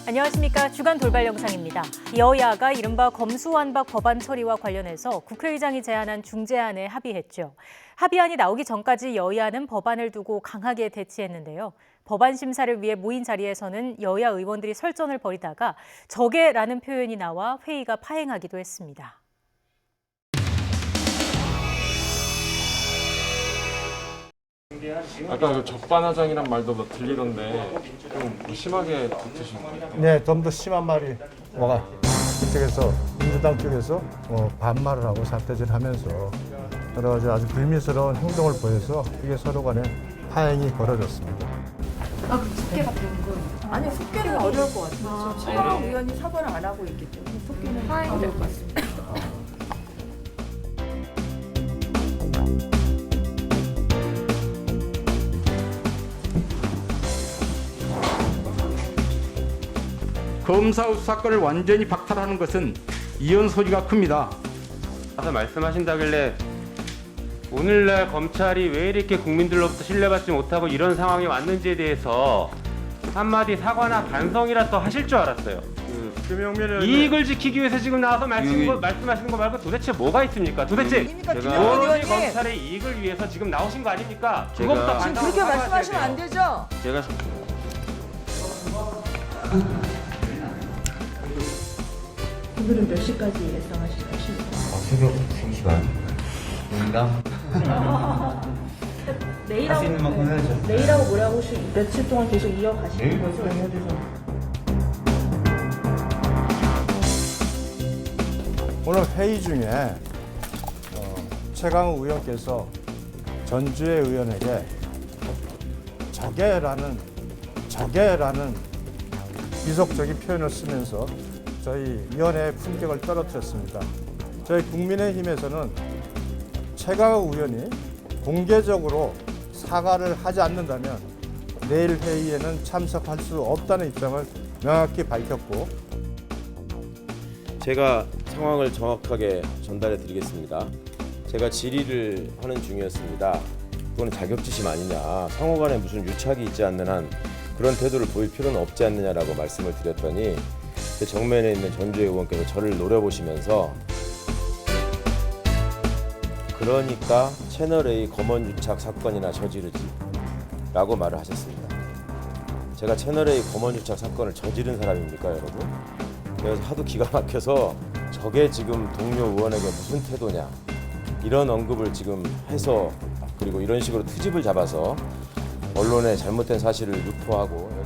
안녕하십니까. 주간 돌발 영상입니다. 여야가 이른바 검수완박 법안 처리와 관련해서 국회의장이 제안한 중재안에 합의했죠. 합의안이 나오기 전까지 여야는 법안을 두고 강하게 대치했는데요. 법안 심사를 위해 모인 자리에서는 여야 의원들이 설전을 벌이다가 적외라는 표현이 나와 회의가 파행하기도 했습니다. 아까 그 적반하장이란 말도 뭐 들리던데 좀 심하게 듣으신 거예요? 네, 좀 더 심한 말이 뭐가 그쪽에서 민주당 쪽에서 반말을 하고 삿대질하면서 여러 가지 아주 불미스러운 행동을 보여서 이게 서로 간에 파행이 벌어졌습니다. 아, 그럼 속개가 된 거예요? 아니, 속개는 어려울 것 같아요. 최강욱 의원이 사과를 안 하고 있기 때문에 속개는 파행이 어려울 것 같습니다. 검사 수사권을 완전히 박탈하는 것은 이혼 소리가 큽니다. 가서 말씀하신다길래 오늘날 검찰이 왜 이렇게 국민들로부터 신뢰받지 못하고 이런 상황이 왔는지에 대해서 한마디 사과나 반성이라도 하실 줄 알았어요. 이익을 지키기 위해서 지금 나와서 말씀하시는 거 말고 도대체 뭐가 있습니까? 도대체 오로지 검찰의 이익을 위해서 지금 나오신 거 아닙니까? 그것부터 지금 그렇게 말씀하시면 안 되죠? 제가 오늘은 몇 시까지 예상하십니까? 새벽 3시간 인가? 할 수 있는 만큼 해야죠. 내일하고 모레하고 며칠 동안 계속 이어가시는 거죠? 오늘 회의 중에 최강욱 의원께서 전주의 의원에게 적외라는 비속적인 표현을 쓰면서 저희 위원회의 품격을 떨어뜨렸습니다. 저희 국민의힘에서는 최강욱 의원이 공개적으로 사과를 하지 않는다면 내일 회의에는 참석할 수 없다는 입장을 명확히 밝혔고, 제가 상황을 정확하게 전달해 드리겠습니다. 제가 질의를 하는 중이었습니다. 그거는 자격지심 아니냐, 상호 간에 무슨 유착이 있지 않는 한 그런 태도를 보일 필요는 없지 않느냐라고 말씀을 드렸더니 제 정면에 있는 전주의 의원께서 저를 노려보시면서 그러니까 채널A 검언 유착 사건이나 저지르지 라고 말을 하셨습니다. 제가 채널A 검언 유착 사건을 저지른 사람입니까, 여러분? 그래서 하도 기가 막혀서 저게 지금 동료 의원에게 무슨 태도냐 이런 언급을 지금 해서, 그리고 이런 식으로 트집을 잡아서 언론에 잘못된 사실을 유포하고.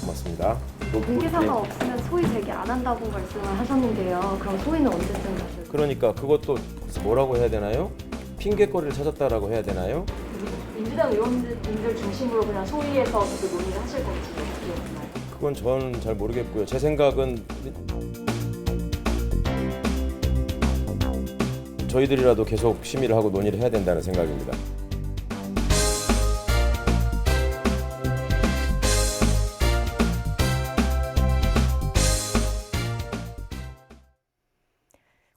고맙습니다. 공개사가 없으면 소위 제기 안 한다고 말씀을 하셨는데요. 그럼 소위는 언제쯤 가실까요? 그러니까 그것도 뭐라고 해야 되나요? 핑계거리를 찾았다라고 해야 되나요? 민주당 의원님들 중심으로 그냥 소위에서 그 논의를 하실 건지 어떻게 보나요? 그건 저는 잘 모르겠고요. 제 생각은 저희들이라도 계속 심의를 하고 논의를 해야 된다는 생각입니다.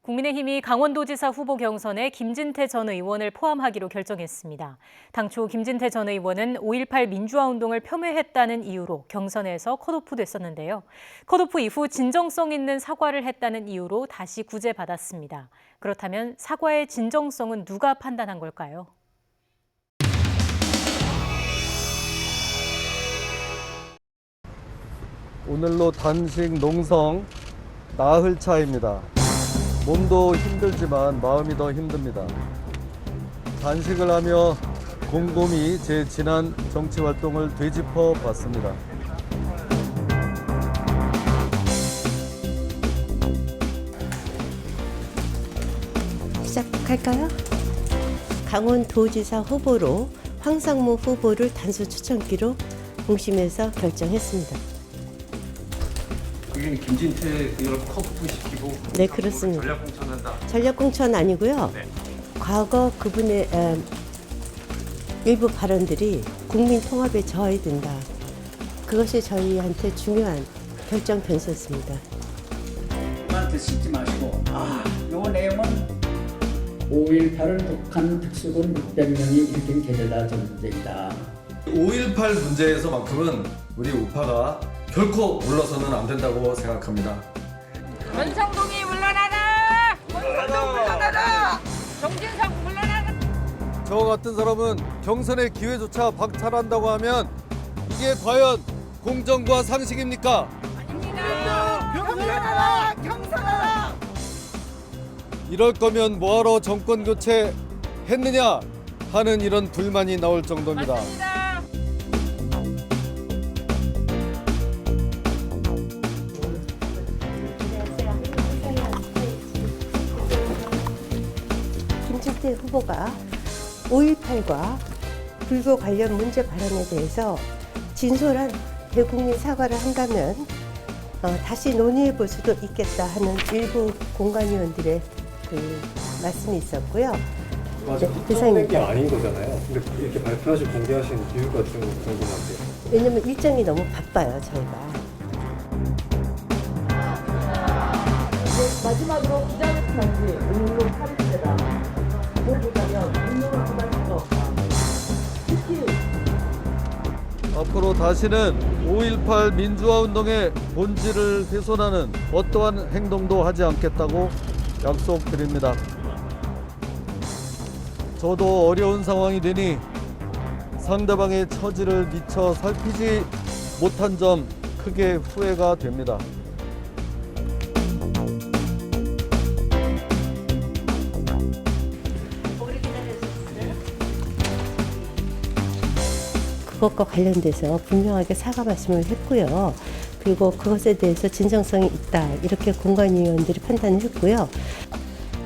국민의힘이 강원도지사 후보 경선에 김진태 전 의원을 포함하기로 결정했습니다. 당초 김진태 전 의원은 5.18 민주화운동을 폄훼했다는 이유로 경선에서 컷오프 됐었는데요. 컷오프 이후 진정성 있는 사과를 했다는 이유로 다시 구제받았습니다. 그렇다면 사과의 진정성은 누가 판단한 걸까요? 오늘로 단식 농성 나흘차입니다. 몸도 힘들지만 마음이 더 힘듭니다. 단식을 하며 곰곰이 제 지난 정치 활동을 되짚어 봤습니다. 시작할까요? 강원도지사 후보로 황상무 후보를 단수 추천기로 공심해서 결정했습니다. 그게 김진태 의원을 컷오프 시키고 네, 그렇습니다. 전략 공천한다. 전략 공천 아니고요. 네. 과거 그분의 일부 발언들이 국민 통합에 저하이 된다. 그것이 저희한테 중요한 결정 변수였습니다. 한테 씻지 마시고 요 내용은 5.18을 독한 특수군 600명이 일으킨 게릴라 전쟁이다. 5.18 문제에서만큼은 우리 우파가 결코 물러서는 안 된다고 생각합니다. 권성동이 물러나라! 권성동 물러나라! 정진석 물러나라! 저 같은 사람은 경선의 기회조차 박탈한다고 하면 이게 과연 공정과 상식입니까? 경선하라! 경선하라! 이럴 거면 뭐하러 정권 교체 했느냐 하는 이런 불만이 나올 정도입니다. 김진태 후보가 5.18과 불교 관련 문제 발언에 대해서 진솔한 대국민 사과를 한다면 다시 논의해 볼 수도 있겠다 하는 일부 공관위원들의 그 말씀이 있었고요. 네, 게 아닌 거잖아요. 근데 이렇게 발표하시고 공개하신 이유가 좀 궁금한데요. 왜냐면 일정이 너무 바빠요, 저희가. 마지막으로 기자회견한지 오늘로 8일째다. 뭐 보자면 운동을 그만 수가 없다. 특히 앞으로 다시는 5.18 민주화 운동의 본질을 훼손하는 어떠한 행동도 하지 않겠다고 약속드립니다. 저도 어려운 상황이 되니 상대방의 처지를 미처 살피지 못한 점 크게 후회가 됩니다. 그것과 관련돼서 분명하게 사과 말씀을 했고요. 그리고 그것에 대해서 진정성이 있다 이렇게 공관위원들이 판단을 했고요.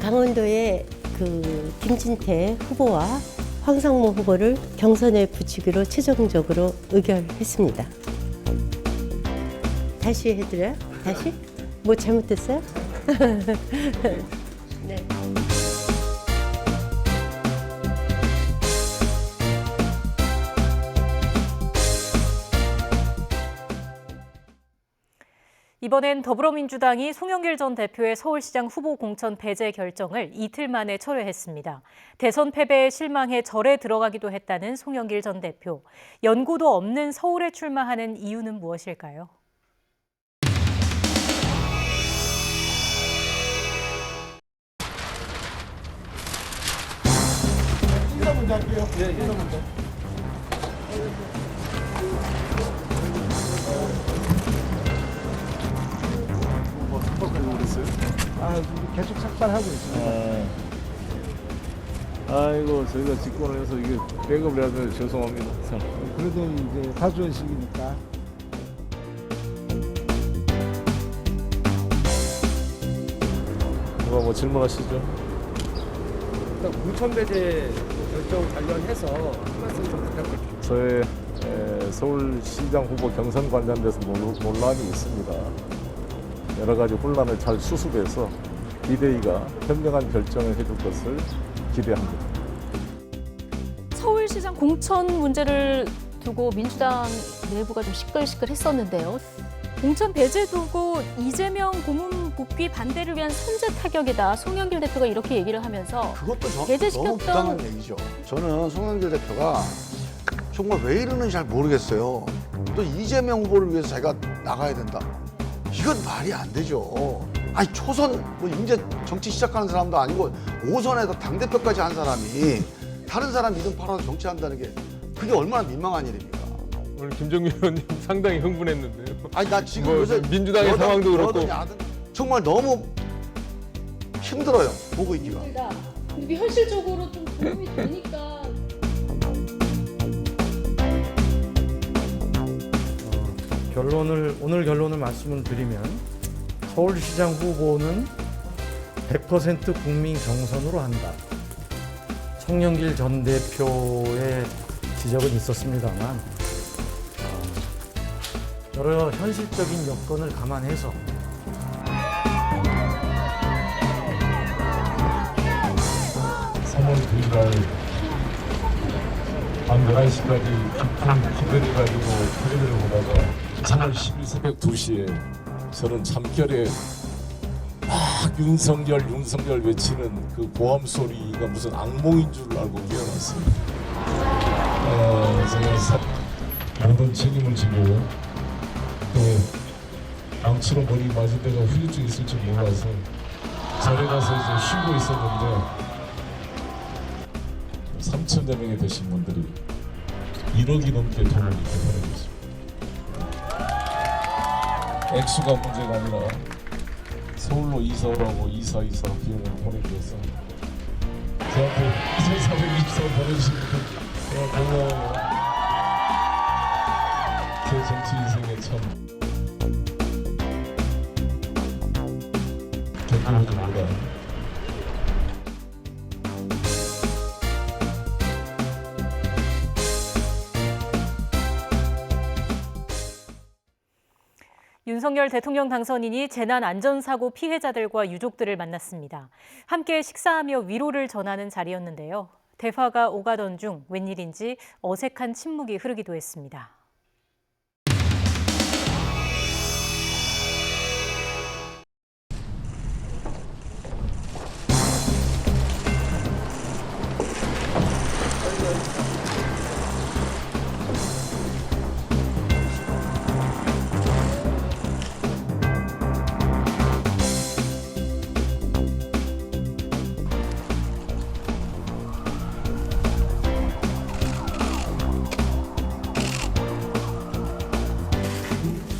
강원도의 그 김진태 후보와 황상무 후보를 경선에 붙이기로 최종적으로 의결했습니다. 다시 해드려요? 다시? 뭐 잘못됐어요? 네. 이번엔 더불어민주당이 송영길 전 대표의 서울시장 후보 공천 배제 결정을 이틀 만에 철회했습니다. 대선 패배에 실망해 절에 들어가기도 했다는 송영길 전 대표. 연고도 없는 서울에 출마하는 이유는 무엇일까요? 인사 먼저 할게요. 네, 인사 먼저. 계속 삭발하고 있습니다. 아이고 저희가 직권을 해서 이게 백업을 해야 돼서 죄송합니다. 그래도 이제 가주의식이니까. 누가 뭐 질문하시죠? 일단 공천 배제 결정 관련해서 한 말씀 좀 부탁드립니다. 저의 서울시장 후보 경선 관련돼서 논란이 있습니다. 여러 가지 혼란을 잘 수습해서 비대위가 현명한 결정을 해줄 것을 기대합니다. 서울시장 공천 문제를 두고 민주당 내부가 좀 시끌시끌했었는데요. 공천 배제 두고 이재명 고문 복귀 반대를 위한 선제 타격이다. 송영길 대표가 이렇게 얘기를 하면서 그것도 배제시켰던 너무 부당한 얘기죠. 저는 송영길 대표가 정말 왜 이러는지 잘 모르겠어요. 또 이재명 후보를 위해서 자기가 나가야 된다. 이건 말이 안 되죠. 아니 초선 뭐 이제 정치 시작하는 사람도 아니고 5선에서 당대표까지 한 사람이 다른 사람 이름 팔아서 정치한다는 게 그게 얼마나 민망한 일입니까? 오늘 김정민 의원님 상당히 흥분했는데요. 아니 나 지금 뭐, 요새 민주당의 상황도 그렇고 정말 너무 힘들어요. 보고 있기가. 이게 현실적으로 좀 도움이 되니까. 오늘 결론을 말씀을 드리면 서울시장 후보는 100% 국민 경선으로 한다. 송영길 전 대표의 지적은 있었습니다만 여러 현실적인 여건을 감안해서 밤 11시까지 기다려가지고 텔레비를 보다가 3월 10일 새벽 2시에 저는 잠결에 막 윤석열 외치는 그 고함 소리가 무슨 악몽인 줄 알고 깨어났어요. 제가 모든 책임을 지고 또 암치로 머리 맞은 데가 후유증 있을 줄 몰라서 절에 가서 이제 쉬고 있었는데 3,000여 명이 되신 분들이 1억이 넘게 돈을 이렇게 보내주셨습니다. 액수가 문제가 아니라 서울로 이사 오라고 이사 비용을 보내주셔서 저한테 2,420원 보내주신 분들 정말 고마워요. 제 정치 인생에 참 격려해줍니다. 윤석열 대통령 당선인이 재난안전사고 피해자들과 유족들을 만났습니다. 함께 식사하며 위로를 전하는 자리였는데요. 대화가 오가던 중 웬일인지 어색한 침묵이 흐르기도 했습니다.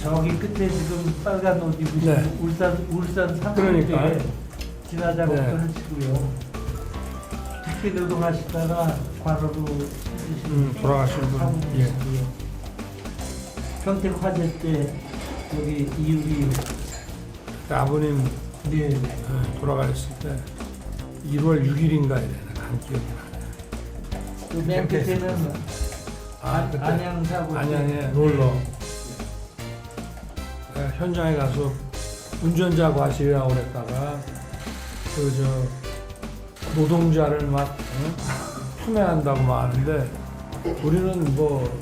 저기 끝에 지금 빨간 옷 입으시고 울산 그러니까요. 상수에 지나자고 네. 하시고요. 특히 노동하시다가 과로로 돌아가신 분. 예. 평택 화재 때 여기 이율이 아버님 네. 돌아가셨을 때 1월 6일인가에 간 기억이 나네요. 맨 끝에는 안양 사고 안양에 놀러 현장에 가서 운전자 과실이라고 그랬다가 노동자를 막 품해한다고 막 하는데 우리는 뭐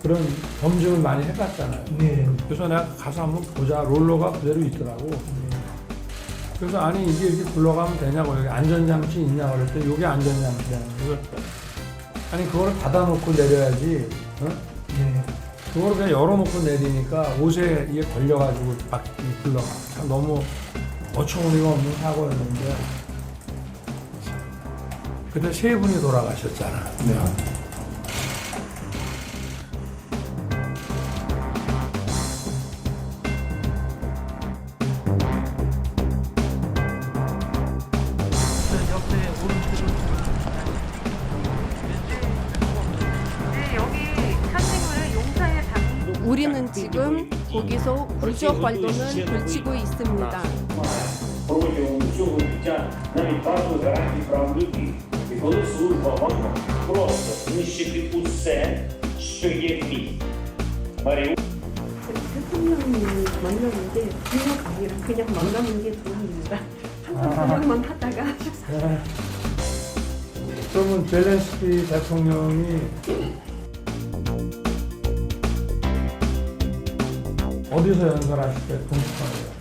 그런 검증을 많이 해봤잖아요. 네. 그래서 내가 가서 한번 보자. 롤러가 그대로 있더라고. 그래서 아니 이게 이렇게 굴러가면 되냐고 여기 안전장치 있냐고 그랬더니 이게 안전장치야. 그래서 아니 그거를 닫아놓고 내려야지. 네. 그걸 그냥 열어놓고 내리니까 옷에 이게 걸려가지고 막 굴러가. 참 너무 어처구니가 없는 사고였는데 그때 세 분이 돌아가셨잖아. 네. 우리는 지금 거기서 구조 활동을 펼치고 있습니다. 대통령님 만나는 게 중요가 아니라 그냥 만나는 게 좋습니다. 항상 그냥만 하다가 네. 그러면 젤렌스키 대통령이 어디서 연설하실 때 동참해요?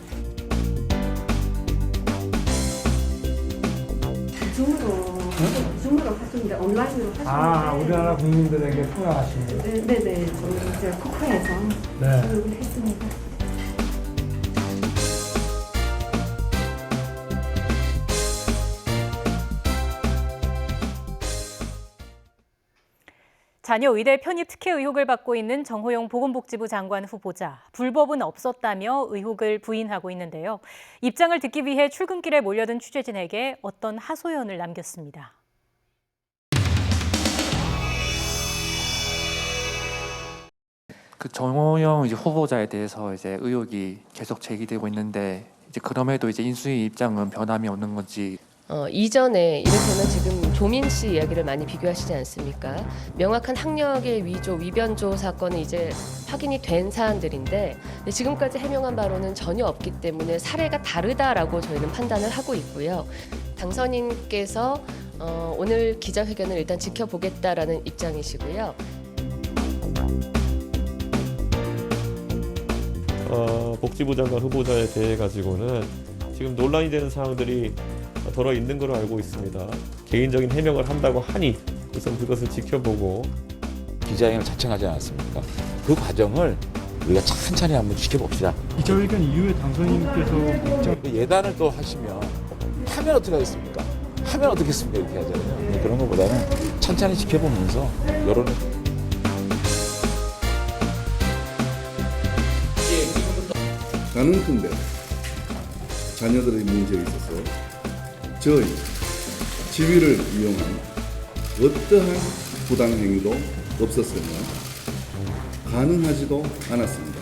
줌으로 하시는데 온라인으로 하시는데 우리나라 국민들에게 통화하시는 거예요? 네네 저는 이제 국회에서 네. 교육을 했습니다. 자녀 의대 편입 특혜 의혹을 받고 있는 정호영 보건복지부 장관 후보자. 불법은 없었다며 의혹을 부인하고 있는데요. 입장을 듣기 위해 출근길에 몰려든 취재진에게 어떤 하소연을 남겼습니다. 그 정호영 후보자에 대해서 이제 의혹이 계속 제기되고 있는데 그럼에도 인수위 입장은 변함이 없는 건지. 이전에 이를테면 지금 조민 씨 이야기를 많이 비교하시지 않습니까? 명확한 학력의 위조, 위변조 사건은 이제 확인이 된 사안들인데 지금까지 해명한 바로는 전혀 없기 때문에 사례가 다르다라고 저희는 판단을 하고 있고요. 당선인께서 오늘 기자회견을 일단 지켜보겠다라는 입장이시고요. 복지부 장관 후보자에 대해 가지고는 지금 논란이 되는 사항들이 덜어 있는 걸로 알고 있습니다. 개인적인 해명을 한다고 하니 우선 그것을 지켜보고 기자회견을 자청하지 않았습니까? 그 과정을 우리가 천천히 한번 지켜봅시다. 기자회견 이후에 당선인께서 예단을 또 하시면 하면 어떻게 하겠습니까? 하면 어떻겠습니까? 이렇게 하잖아요. 그런 것보다는 천천히 지켜보면서 여론을 가능컨대 자녀들의 문제에 있어서 저희 지위를 이용한 어떠한 부당행위도 없었으며 가능하지도 않았습니다.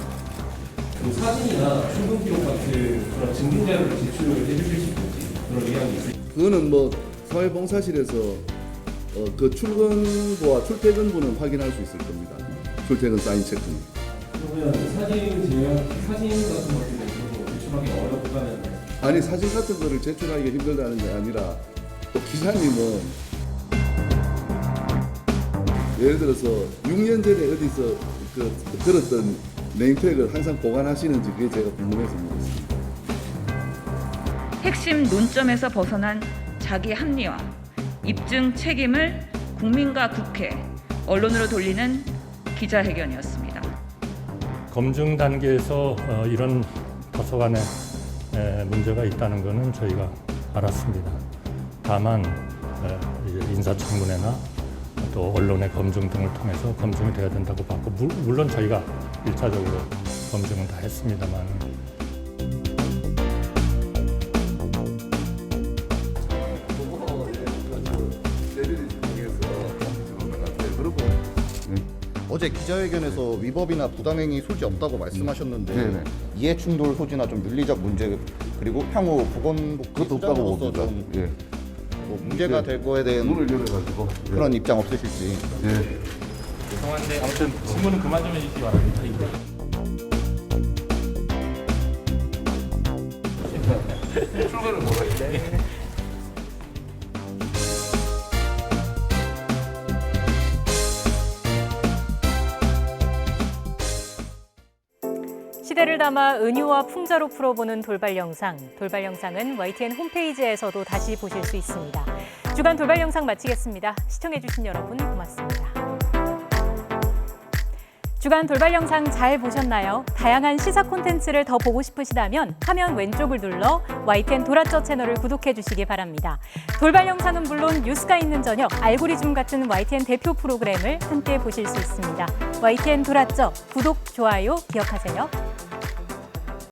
사진이나 출근 기록 같은 그런 증빙 자료를 제출을 해주실 수 있는지 그런 의향이 있으신가요? 그거는 뭐 사회봉사실에서 그 출근부와 출퇴근부는 확인할 수 있을 겁니다. 출퇴근 사인 체크는. 그러면 사진 같은 것들은 제출하기 어렵다는 아니 사진 같은 거를 제출하기가 힘들다는 게 아니라 또 기자님은 예를 들어서 6년 전에 어디서 들었던 네임택을 항상 보관하시는지 그게 제가 궁금해서 묻겠습니다. 핵심 논점에서 벗어난 자기 합리화, 입증 책임을 국민과 국회, 언론으로 돌리는 기자회견이었습니다. 검증 단계에서 이런 다소간의 문제가 있다는 것은 저희가 알았습니다. 다만 이제 인사청문회나 또 언론의 검증 등을 통해서 검증이 돼야 된다고 봤고 물론 저희가 1차적으로 검증은 다 했습니다만 어제 기자회견에서 위법이나 부당행위 소지 없다고 말씀하셨는데 네네. 이해충돌 소지나 좀 윤리적 문제 그리고 향후 보건복지 수장으로서 좀 뭐 문제가 될 거에 대한 문을 열어가지고 그런 입장 없으실지. 죄송한데 아무튼 질문은 그만 좀 해주시기 바랍니다. 출근을 못 하겠네. 시대를 담아 은유와 풍자로 풀어보는 돌발 영상. 돌발 영상은 YTN 홈페이지에서도 다시 보실 수 있습니다. 주간 돌발 영상 마치겠습니다. 시청해주신 여러분 고맙습니다. 주간 돌발 영상 잘 보셨나요? 다양한 시사 콘텐츠를 더 보고 싶으시다면 화면 왼쪽을 눌러 YTN 돌아쩌 채널을 구독해 주시기 바랍니다. 돌발 영상은 물론 뉴스가 있는 저녁, 알고리즘 같은 YTN 대표 프로그램을 함께 보실 수 있습니다. YTN 돌아쩌 구독, 좋아요 기억하세요.